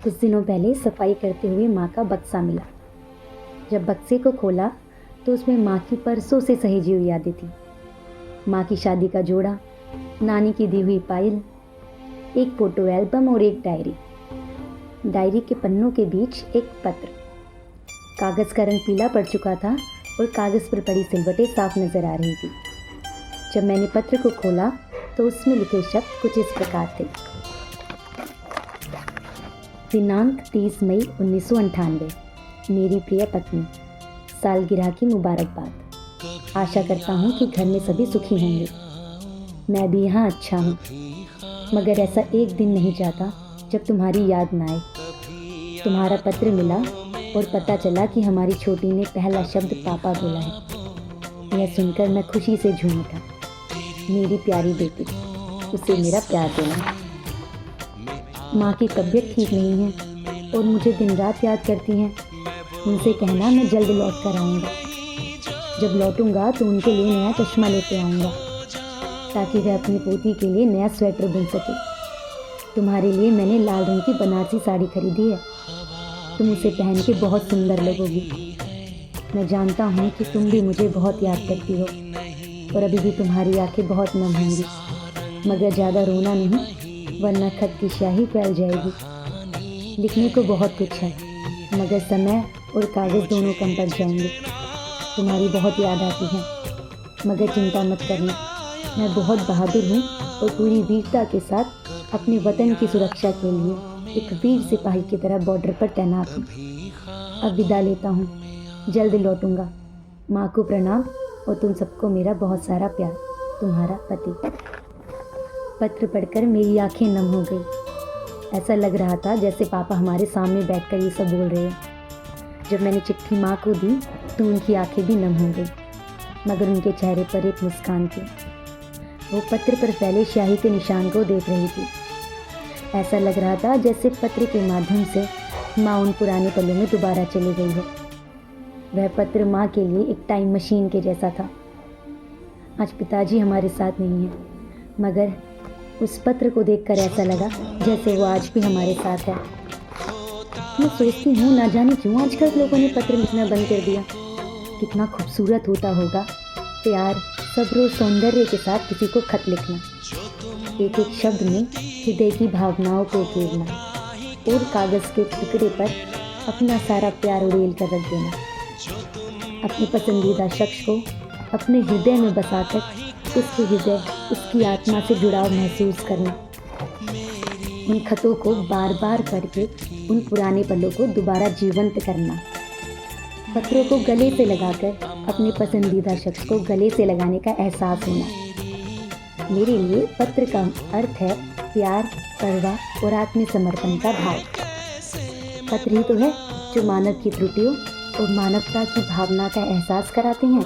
कुछ दिनों पहले सफाई करते हुए माँ का बक्सा मिला। जब बक्से को खोला तो उसमें माँ की परसों से सहेजी हुई यादें थी। माँ की शादी का जोड़ा, नानी की दी हुई पायल, एक फोटो एल्बम और एक डायरी। डायरी के पन्नों के बीच एक पत्र। कागज़ का रंग पीला पड़ चुका था और कागज़ पर पड़ी सिलवटें साफ नजर आ रही थी। जब मैंने पत्र को खोला तो उसमें लिखे शब्द कुछ इस प्रकार थे। दिनांक 30 मई 1998। मेरी प्रिय पत्नी, सालगिरह की मुबारकबाद। आशा करता हूँ कि घर में सभी सुखी होंगे। मैं भी यहाँ अच्छा हूँ, मगर ऐसा एक दिन नहीं जाता जब तुम्हारी याद ना आए। तुम्हारा पत्र मिला और पता चला कि हमारी छोटी ने पहला शब्द पापा बोला है। यह सुनकर मैं खुशी से झूम उठा। मेरी प्यारी बेटी, उसे मेरा प्यार देना। माँ की तबीयत ठीक नहीं है और मुझे दिन रात याद करती हैं। उनसे कहना मैं जल्द लौट कर आऊँगा। जब लौटूंगा तो उनके लिए नया चश्मा लेते आऊँगा ताकि वह अपनी पोती के लिए नया स्वेटर बुन सके। तुम्हारे लिए मैंने लाल रंग की बनारसी साड़ी खरीदी है। तुम उसे पहन के बहुत सुंदर लगोगी। मैं जानता हूँ कि तुम भी मुझे बहुत याद करती हो और अभी भी तुम्हारी आंखें बहुत नम होंगी, मगर ज़्यादा रोना नहीं, वरना खत की स्याही फैल जाएगी। लिखने को बहुत कुछ है, मगर समय और कागज़ दोनों कम पड़ जाएंगे। तुम्हारी बहुत याद आती है, मगर चिंता मत करना। मैं बहुत बहादुर हूँ और पूरी वीरता के साथ अपने वतन की सुरक्षा के लिए एक वीर सिपाही की तरह बॉर्डर पर तैनात हूँ। अब विदा लेता हूँ, जल्द लौटूंगा। माँ को प्रणाम और तुम सबको मेरा बहुत सारा प्यार। तुम्हारा पति। पत्र पढ़कर मेरी आंखें नम हो गई। ऐसा लग रहा था जैसे पापा हमारे सामने बैठकर ये सब बोल रहे हैं। जब मैंने चिट्ठी माँ को दी तो उनकी आंखें भी नम हो गई, मगर उनके चेहरे पर एक मुस्कान थी। वो पत्र पर फैले स्याही के निशान को देख रही थी। ऐसा लग रहा था जैसे पत्र के माध्यम से माँ उन पुराने पलों में दोबारा चली गई हो। वह पत्र माँ के लिए एक टाइम मशीन के जैसा था। आज पिताजी हमारे साथ नहीं है, मगर उस पत्र को देखकर ऐसा लगा जैसे वो आज भी हमारे साथ है। मैं सोचती हूँ ना जाने क्यों आजकल लोगों ने पत्र लिखना बंद कर दिया। कितना खूबसूरत होता होगा प्यार, सब्र और सौंदर्य के साथ किसी को खत लिखना, एक एक शब्द में हृदय की भावनाओं को उकेरना और कागज़ के टुकड़े पर अपना सारा प्यार उड़ेल कर रख देना। अपने पसंदीदा शख्स को अपने हृदय में बसाकर उसके हृदय, उसकी आत्मा से जुड़ाव महसूस करना। उन खतों को बार बार करके उन पुराने पलों को दोबारा जीवंत करना। पत्रों को गले से लगाकर अपने पसंदीदा शख्स को गले से लगाने का एहसास होना। मेरे लिए पत्र का अर्थ है प्यार, परवाह और आत्मसमर्पण का भाव। पत्र ही तो है जो मानव की त्रुटियों और मानवता की भावना का एहसास कराते हैं।